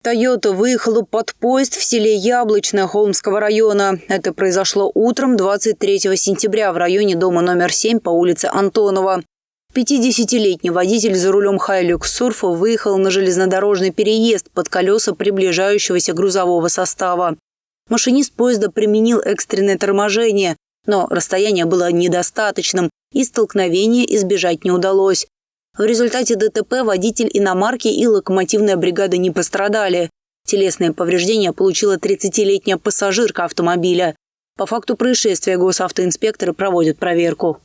«Тойота» выехала под поезд в селе Яблочное Холмского района. Это произошло утром 23 сентября в районе дома номер 7 по улице Антонова. 50-летний водитель за рулем «Хайлюкс Сурфа» выехал на железнодорожный переезд под колеса приближающегося грузового состава. Машинист поезда применил экстренное торможение, но расстояние было недостаточным, и столкновения избежать не удалось. В результате ДТП водитель иномарки и локомотивная бригада не пострадали. Телесные повреждения получила 30-летняя пассажирка автомобиля. По факту происшествия госавтоинспекторы проводят проверку.